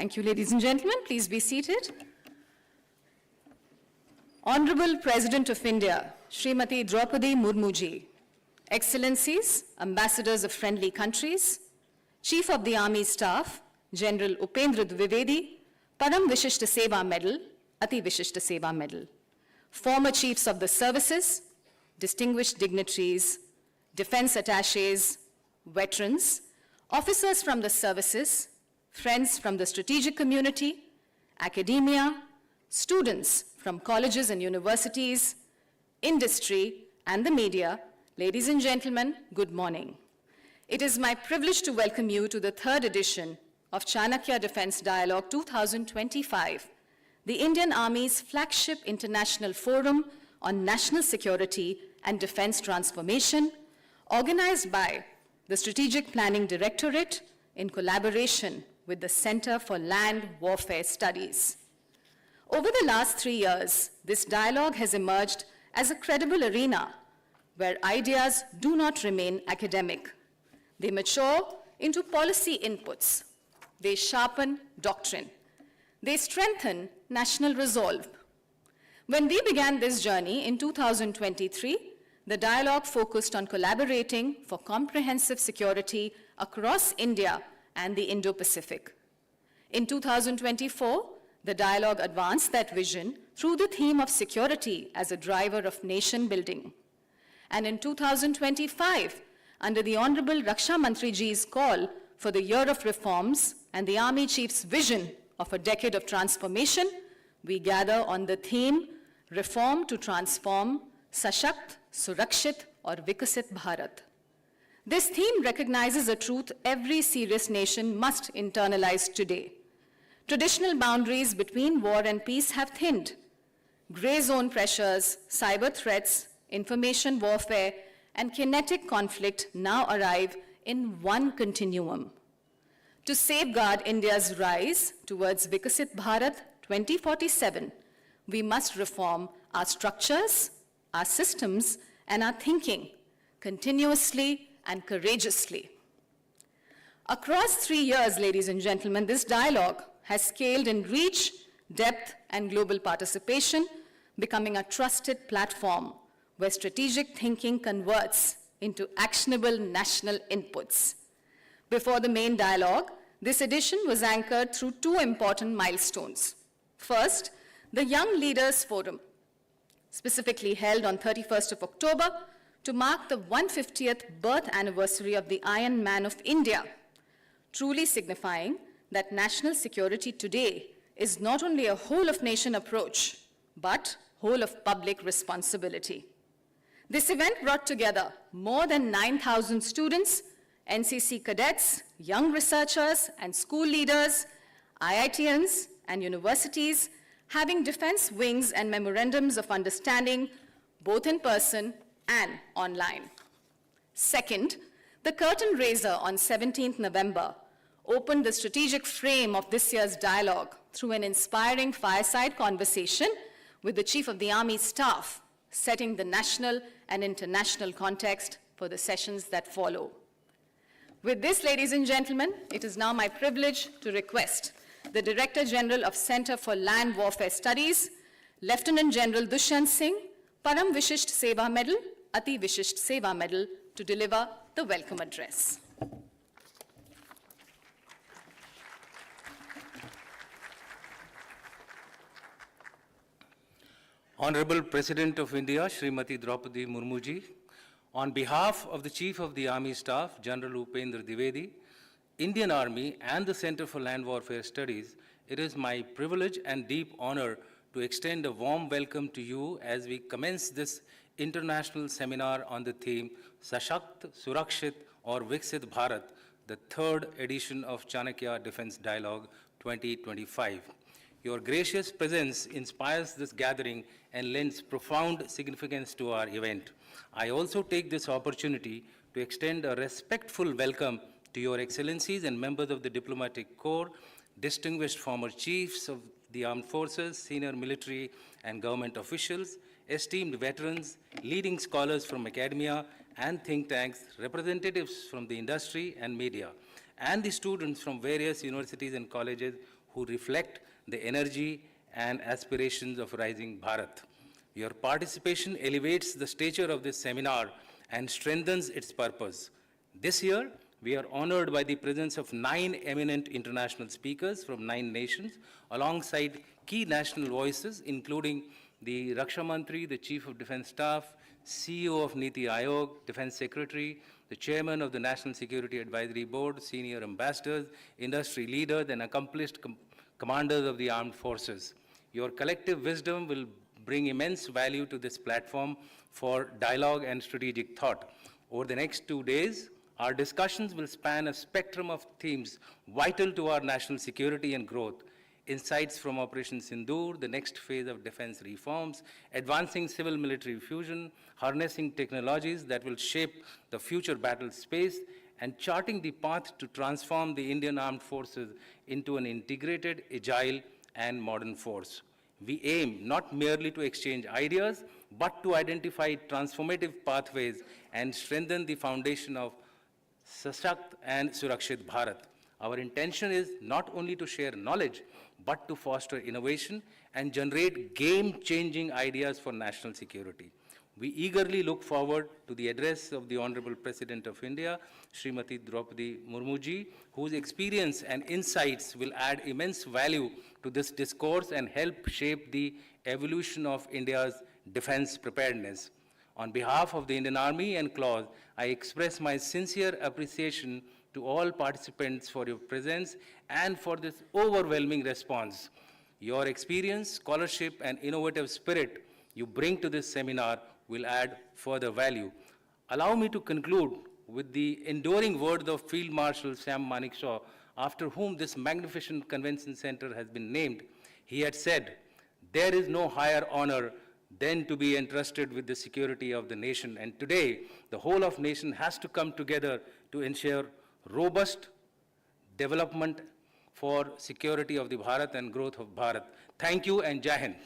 Thank you, ladies and gentlemen. Please be seated. Honorable President of India, Srimati Droupadi Murmu ji, Excellencies, Ambassadors of friendly countries, Chief of the Army Staff, General Upendra Dwivedi, Param Vishishta Seva Medal, Ati Vishishta Seva Medal, former Chiefs of the Services, distinguished dignitaries, defense attaches, veterans, officers from the services, friends from the strategic community, academia, students from colleges and universities, industry, and the media, ladies and gentlemen, good morning. It is my privilege to welcome you to the third edition of Chanakya Defense Dialogue 2025, the Indian Army's flagship international forum on national security and defense transformation, organized by the Strategic Planning Directorate in collaboration with the Center for Land Warfare Studies. Over the last 3 years, this dialogue has emerged as a credible arena where ideas do not remain academic. They mature into policy inputs. They sharpen doctrine. They strengthen national resolve. When we began this journey in 2023, the dialogue focused on collaborating for comprehensive security across India and the Indo-Pacific. In 2024, the dialogue advanced that vision through the theme of security as a driver of nation building. And in 2025, under the Honorable Raksha Mantri ji's call for the year of reforms and the Army Chief's vision of a decade of transformation, we gather on the theme, Reform to Transform, Sashakt, Surakshit or Vikasit Bharat. This theme recognizes a truth every serious nation must internalize today. Traditional boundaries between war and peace have thinned. Gray zone pressures, cyber threats, information warfare, and kinetic conflict now arrive in one continuum. To safeguard India's rise towards Vikasit Bharat 2047, we must reform our structures, our systems, and our thinking continuously and courageously. Across 3 years, ladies and gentlemen, this dialogue has scaled in reach, depth, and global participation, becoming a trusted platform where strategic thinking converts into actionable national inputs. Before the main dialogue, this edition was anchored through 2 important milestones. First, the Young Leaders Forum, specifically held on 31st of October to mark the 150th birth anniversary of the Iron Man of India, truly signifying that national security today is not only a whole-of-nation approach, but whole-of-public responsibility. This event brought together more than 9,000 students, NCC cadets, young researchers, and school leaders, IITians, and universities, having defense wings and memorandums of understanding, both in person and online. Second, the curtain raiser on 17th November opened the strategic frame of this year's dialogue through an inspiring fireside conversation with the Chief of the Army Staff, setting the national and international context for the sessions that follow. With this, ladies and gentlemen, it is now my privilege to request the Director General of Center for Land Warfare Studies, Lieutenant General Dushyant Singh, Param Vishisht Seva Medal, Ati Vishisht Seva Medal, to deliver the welcome address. Honorable President of India, Srimati Droupadi Murmu ji, on behalf of the Chief of the Army Staff, General Upendra Dwivedi, Indian Army and the Center for Land Warfare Studies, it is my privilege and deep honor to extend a warm welcome to you as we commence this international seminar on the theme Sashakt, Surakshit or Viksit Bharat, the third edition of Chanakya Defense Dialogue 2025. Your gracious presence inspires this gathering and lends profound significance to our event. I also take this opportunity to extend a respectful welcome to Your Excellencies and members of the Diplomatic Corps, distinguished former chiefs of the armed forces, senior military and government officials, esteemed veterans, leading scholars from academia and think tanks, representatives from the industry and media, and the students from various universities and colleges who reflect the energy and aspirations of rising Bharat. Your participation elevates the stature of this seminar and strengthens its purpose. This year, we are honored by the presence of 9 eminent international speakers from 9 nations, alongside key national voices, including the Raksha Mantri, the Chief of Defense Staff, CEO of Niti Aayog, Defense Secretary, the Chairman of the National Security Advisory Board, senior ambassadors, industry leaders, and accomplished commanders of the armed forces. Your collective wisdom will bring immense value to this platform for dialogue and strategic thought. Over the next 2 days, our discussions will span a spectrum of themes vital to our national security and growth. Insights from Operation Sindoor, the next phase of defense reforms, advancing civil-military fusion, harnessing technologies that will shape the future battle space, and charting the path to transform the Indian Armed Forces into an integrated, agile, and modern force. We aim not merely to exchange ideas, but to identify transformative pathways and strengthen the foundation of Sashakt and Surakshit Bharat. Our intention is not only to share knowledge, but to foster innovation and generate game-changing ideas for national security. We eagerly look forward to the address of the Honorable President of India, Srimati Droupadi Murmu ji, whose experience and insights will add immense value to this discourse and help shape the evolution of India's defense preparedness. On behalf of the Indian Army and CLAWS, I express my sincere appreciation to all participants for your presence and for this overwhelming response. Your experience, scholarship, and innovative spirit you bring to this seminar will add further value. Allow me to conclude with the enduring words of Field Marshal Sam Manekshaw, after whom this magnificent convention center has been named. He had said, "There is no higher honor than to be entrusted with the security of the nation." And today, the whole of nation has to come together to ensure robust development for security of the Bharat and growth of Bharat. Thank you and Jai Hind.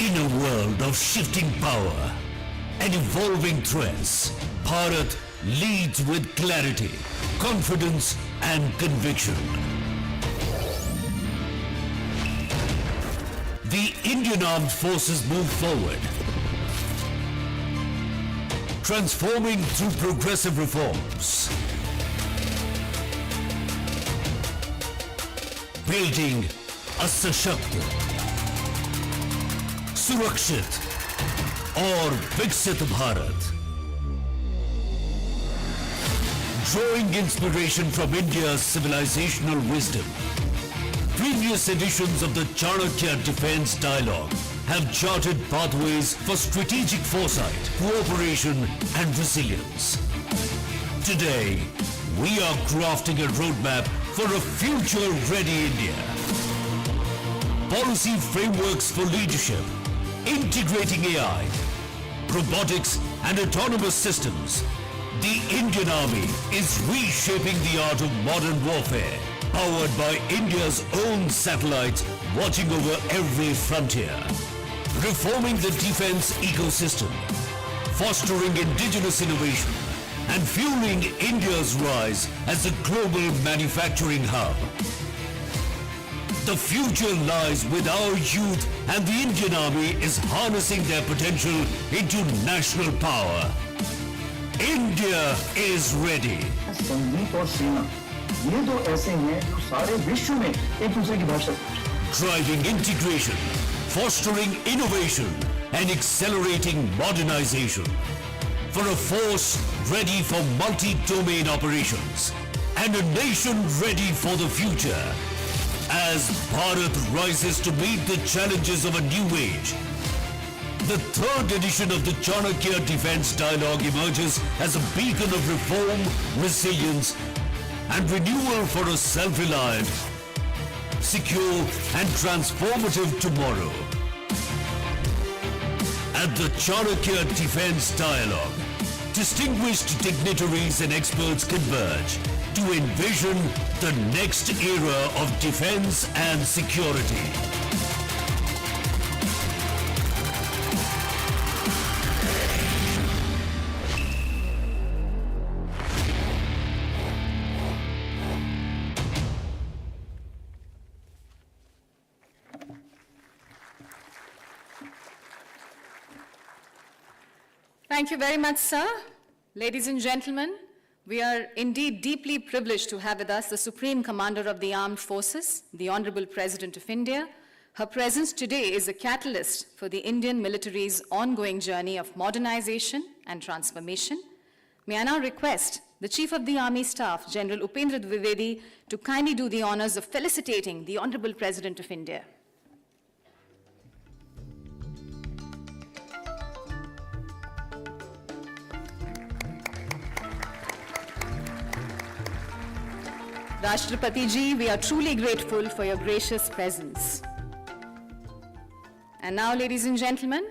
In a world of shifting power and evolving threats, Bharat leads with clarity, confidence, and conviction. The Indian Armed Forces move forward, transforming through progressive reforms, building a Sashakt, Surakshit or Viksit Bharat. Drawing inspiration from India's civilizational wisdom, previous editions of the Chanakya Defense Dialogue have charted pathways for strategic foresight, cooperation, and resilience. Today, we are crafting a roadmap for a future-ready India. Policy frameworks for leadership, integrating AI, robotics, and autonomous systems. The Indian Army is reshaping the art of modern warfare, powered by India's own satellites watching over every frontier. Reforming the defense ecosystem, fostering indigenous innovation, and fueling India's rise as a global manufacturing hub. The future lies with our youth, and the Indian Army is harnessing their potential into national power. India is ready. संगीत और सेना ये दो ऐसे हैं जो सारे विश्व में एक दूसरे की भाषा Driving integration, fostering innovation, and accelerating modernization. For a force ready for multi-domain operations and a nation ready for the future. As Bharat rises to meet the challenges of a new age, the third edition of the Chanakya Defense Dialogue emerges as a beacon of reform, resilience, and renewal for a self-reliant, secure, and transformative tomorrow. At the Chanakya Defense Dialogue, distinguished dignitaries and experts converge to envision the next era of defense and security. Thank you very much, sir. Ladies and gentlemen, we are indeed deeply privileged to have with us the Supreme Commander of the Armed Forces, the Honorable President of India. Her presence today is a catalyst for the Indian military's ongoing journey of modernization and transformation. May I now request the Chief of the Army Staff, General Upendra Dwivedi, to kindly do the honors of felicitating the Honorable President of India. Rashtrapati ji, we are truly grateful for your gracious presence. And now, ladies and gentlemen,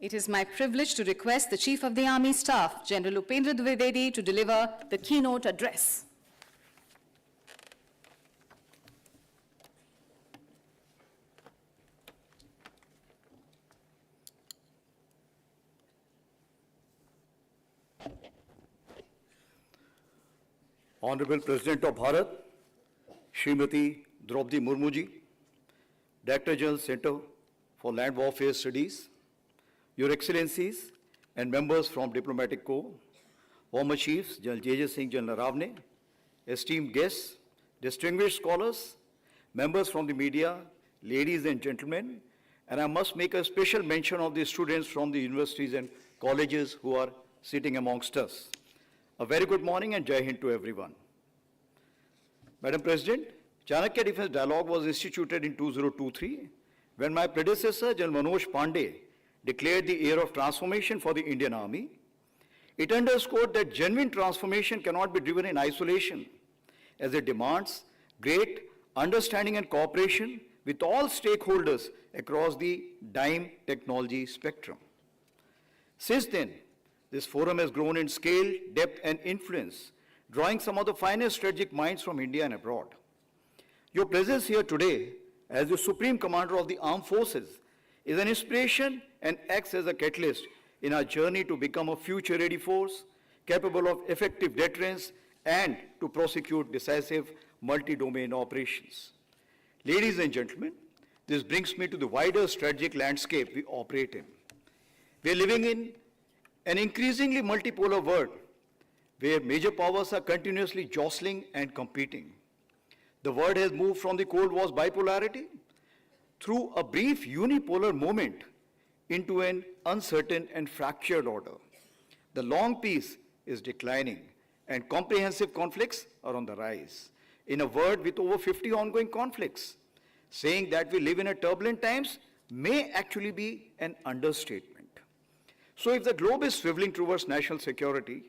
it is my privilege to request the Chief of the Army Staff, General Upendra Dwivedi, to deliver the keynote address. Honorable President of Bharat, Srimati Droupadi Murmu ji, Director General Center for Land Warfare Studies, Your Excellencies and members from Diplomatic Corps, Former Chiefs, General J.J. Singh, General Ravne, esteemed guests, distinguished scholars, members from the media, ladies and gentlemen, and I must make a special mention of the students from the universities and colleges who are sitting amongst us. A very good morning and Jai Hind to everyone. Madam President, Chanakya Defense Dialogue was instituted in 2023 when my predecessor, General Manoj Pandey, declared the year of transformation for the Indian Army. It underscored that genuine transformation cannot be driven in isolation, as it demands great understanding and cooperation with all stakeholders across the DIME technology spectrum. Since then, this forum has grown in scale, depth, and influence, drawing some of the finest strategic minds from India and abroad. Your presence here today as the Supreme Commander of the Armed Forces is an inspiration and acts as a catalyst in our journey to become a future-ready force, capable of effective deterrence and to prosecute decisive multi-domain operations. Ladies and gentlemen, this brings me to the wider strategic landscape we operate in. We are living in an increasingly multipolar world where major powers are continuously jostling and competing. The world has moved from the Cold War's bipolarity through a brief unipolar moment into an uncertain and fractured order. The long peace is declining and comprehensive conflicts are on the rise. In a world with over 50 ongoing conflicts, saying that we live in a turbulent times may actually be an understatement. So if the globe is swiveling towards national security,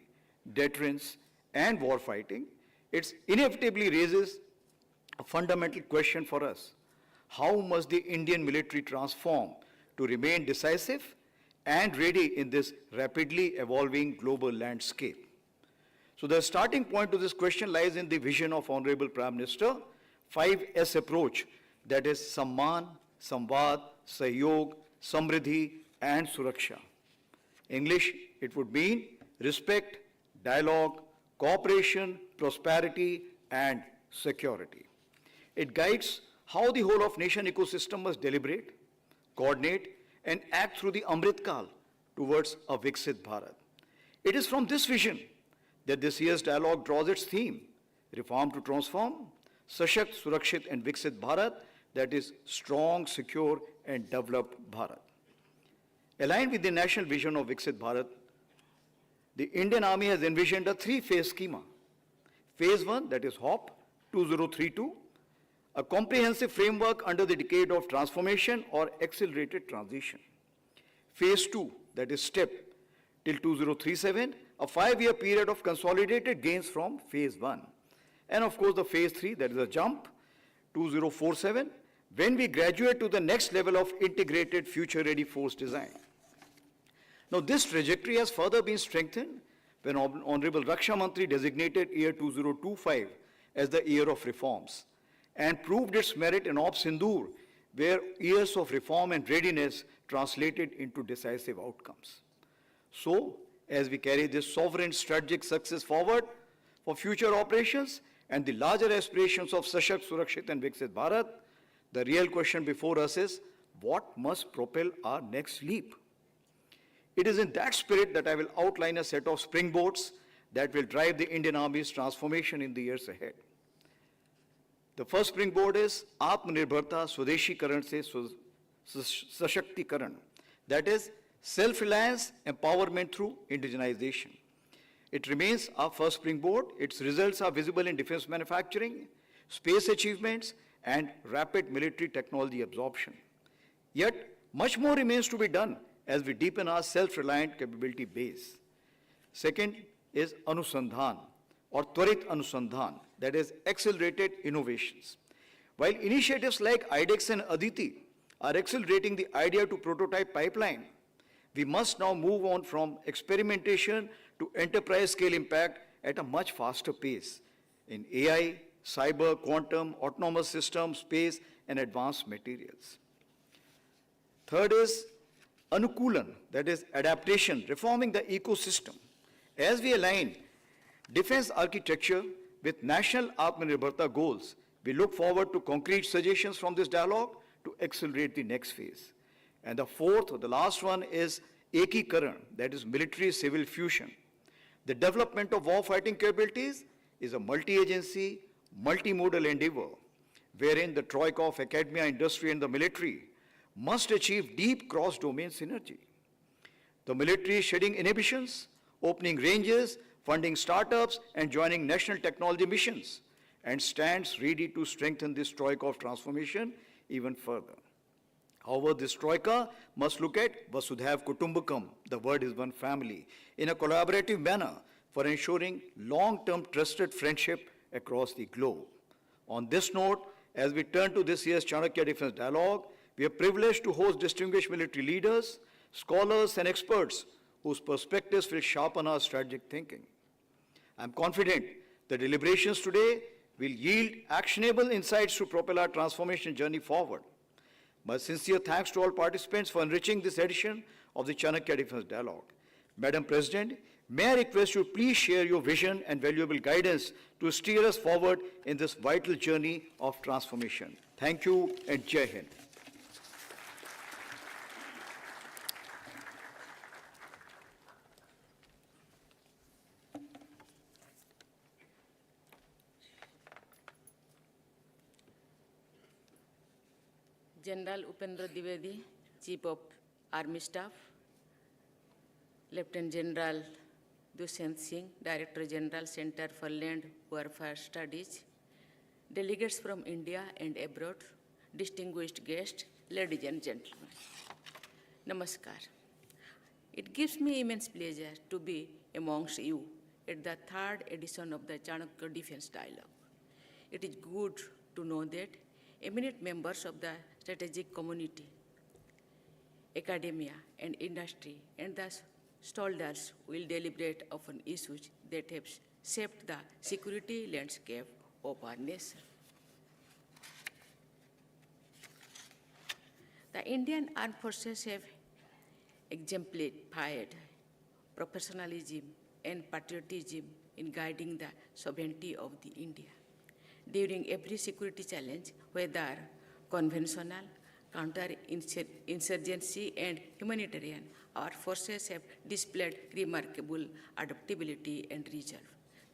deterrence, and warfighting, it inevitably raises a fundamental question for us. How must the Indian military transform to remain decisive and ready in this rapidly evolving global landscape? So the starting point to this question lies in the vision of Honorable Prime Minister, 5S approach, that is Samman, Samvad, Sahyog, Samriddhi, and Suraksha. English, it would mean respect, dialogue, cooperation, prosperity, and security. It guides how the whole of nation ecosystem must deliberate, coordinate, and act through the Amrit Kal towards a Viksit Bharat. It is from this vision that this year's dialogue draws its theme, reform to transform, Sashakt, Surakshit, and Viksit Bharat, that is strong, secure, and developed Bharat. Aligned with the national vision of Viksit Bharat, the Indian Army has envisioned a three-phase schema. Phase 1, that is HOP 2032, a comprehensive framework under the decade of transformation or accelerated transition. Phase 2, that is STEP till 2037, a 5-year period of consolidated gains from Phase 1. And of course the Phase 3, that is a jump, 2047, when we graduate to the next level of integrated future-ready force design. Now this trajectory has further been strengthened when Honorable Raksha Mantri designated year 2025 as the year of reforms and proved its merit in Op Sindoor, where years of reform and readiness translated into decisive outcomes. So, as we carry this sovereign strategic success forward for future operations and the larger aspirations of Sashakt, Surakshit, and Viksit Bharat, the real question before us is, what must propel our next leap? It is in that spirit that I will outline a set of springboards that will drive the Indian Army's transformation in the years ahead. The first springboard is Atmanirbharta Swadeshikaran se Sashактikaran, that is self-reliance, empowerment through indigenization. It remains our first springboard. Its results are visible in defense manufacturing, space achievements, and rapid military technology absorption. Yet, much more remains to be done as we deepen our self-reliant capability base. Second is Anusandhan or Twarit Anusandhan, that is accelerated innovations. While initiatives like IDEX and Aditi are accelerating the idea to prototype pipeline, we must now move on from experimentation to enterprise scale impact at a much faster pace in AI, cyber, quantum, autonomous systems, space, and advanced materials. Third is Anukulan, that is adaptation, reforming the ecosystem. As we align defense architecture with national Atmanirbharta goals, we look forward to concrete suggestions from this dialogue to accelerate the next phase. And the fourth, or the last one, is Ekikaran, that is military-civil fusion. The development of warfighting capabilities is a multi-agency, multimodal endeavor, wherein the troika of academia, industry, and the military must achieve deep cross-domain synergy. The military is shedding inhibitions, opening ranges, funding startups, and joining national technology missions, and stands ready to strengthen this troika of transformation even further. However, this troika must look at Vasudhaiv Kutumbakam, the word is one family, in a collaborative manner for ensuring long-term trusted friendship across the globe. On this note, as we turn to this year's Chanakya Defense Dialogue, we are privileged to host distinguished military leaders, scholars, and experts whose perspectives will sharpen our strategic thinking. I'm confident the deliberations today will yield actionable insights to propel our transformation journey forward. My sincere thanks to all participants for enriching this edition of the Chanakya Defense Dialogue. Madam President, may I request you please share your vision and valuable guidance to steer us forward in this vital journey of transformation. Thank you and Jai Hind. General Upendra Dwivedi, Chief of Army Staff, Lieutenant General Dushant Singh, Director General, Center for Land Warfare Studies, delegates from India and abroad, distinguished guests, ladies and gentlemen. Namaskar. It gives me immense pleasure to be amongst you at the third edition of the Chanakya Defense Dialogue. It is good to know that eminent members of the strategic community, academia and industry, and the stakeholders will deliberate upon issues that have shaped the security landscape of our nation. The Indian Armed Forces have exemplified professionalism and patriotism in guiding the sovereignty of the India. During every security challenge, whether conventional, counter-insurgency, and humanitarian, our forces have displayed remarkable adaptability and resolve.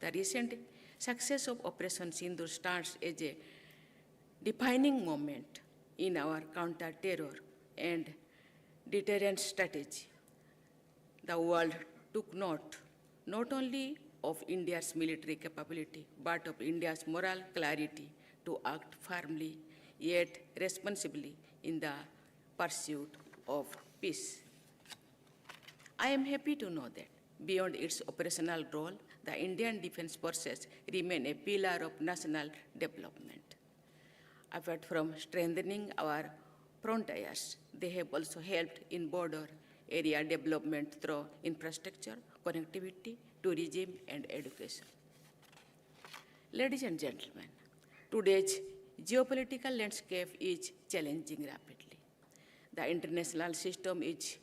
The recent success of Operation Sindoor stands as a defining moment in our counter-terror and deterrence strategy. The world took note not only of India's military capability, but of India's moral clarity to act firmly yet responsibly in the pursuit of peace. I am happy to know that beyond its operational role, the Indian Defense Forces remain a pillar of national development. Apart from strengthening our frontiers, they have also helped in border area development through infrastructure, connectivity, tourism, and education. Ladies and gentlemen, today's geopolitical landscape is changing rapidly. The international system is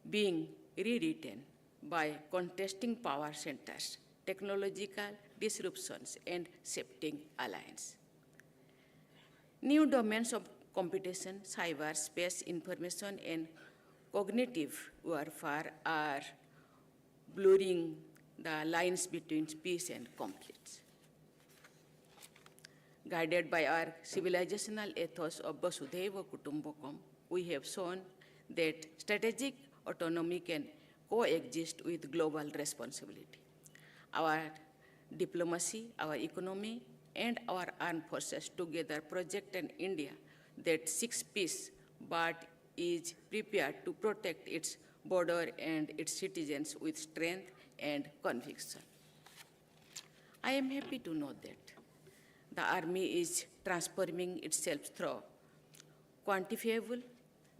being rewritten by contesting power centers, technological disruptions, and shifting alliances. New domains of competition, cyber, space, information, and cognitive warfare are blurring the lines between peace and conflicts. Guided by our civilizational ethos of Vasudhaiva Kutumbakam, we have shown that strategic autonomy can coexist with global responsibility. Our diplomacy, our economy, and our armed forces together project an India that seeks peace but is prepared to protect its border and its citizens with strength and conviction. I am happy to note that the Army is transforming itself through quantifiable,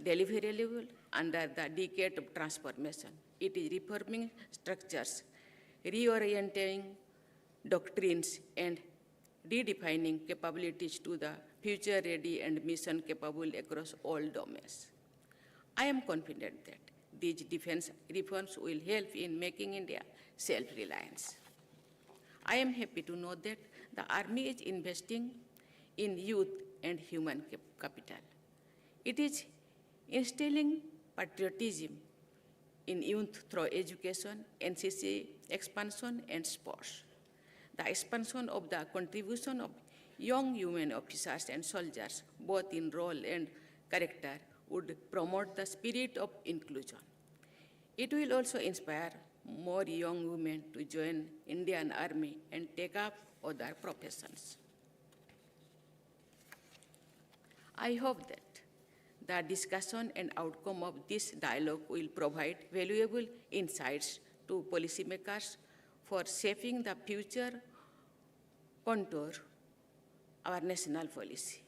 deliverable under the decade of transformation. It is reforming structures, reorienting doctrines, and redefining capabilities to the future-ready and mission-capable across all domains. I am confident that these defense reforms will help in making India self-reliant. I am happy to note that the Army is investing in youth and human capital. It is instilling patriotism in youth through education, NCC expansion, and sports. The expansion of the contribution of young women officers and soldiers, both in role and character, would promote the spirit of inclusion. It will also inspire more young women to join Indian Army and take up other professions. I hope that the discussion and outcome of this dialogue will provide valuable insights to policymakers for shaping the future contour our national policy.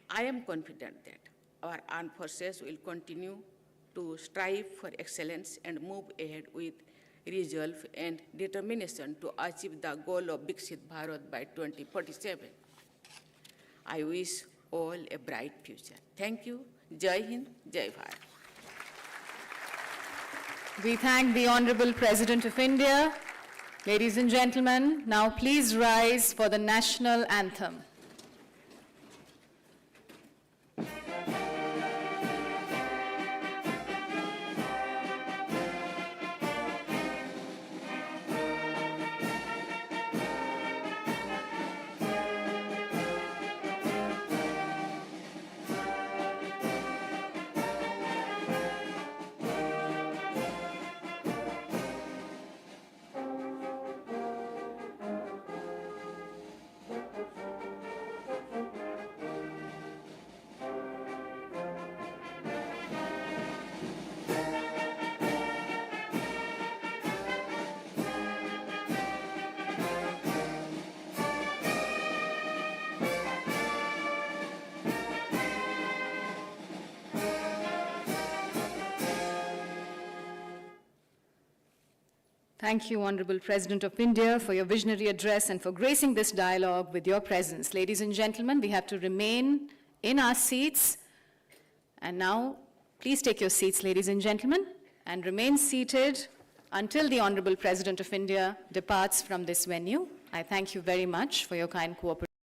I am confident that our armed forces will continue to strive for excellence and move ahead with resolve and determination to achieve the goal of Viksit Bharat by 2047. I wish all a bright future. Thank you. Jai Hind, Jai Bharat. We thank the Honorable President of India. Ladies and gentlemen, now please rise for the national anthem. Thank you, Honorable President of India, for your visionary address and for gracing this dialogue with your presence. Ladies and gentlemen, we have to remain in our seats. And now, please take your seats, ladies and gentlemen, and remain seated until the Honorable President of India departs from this venue. I thank you very much for your kind cooperation.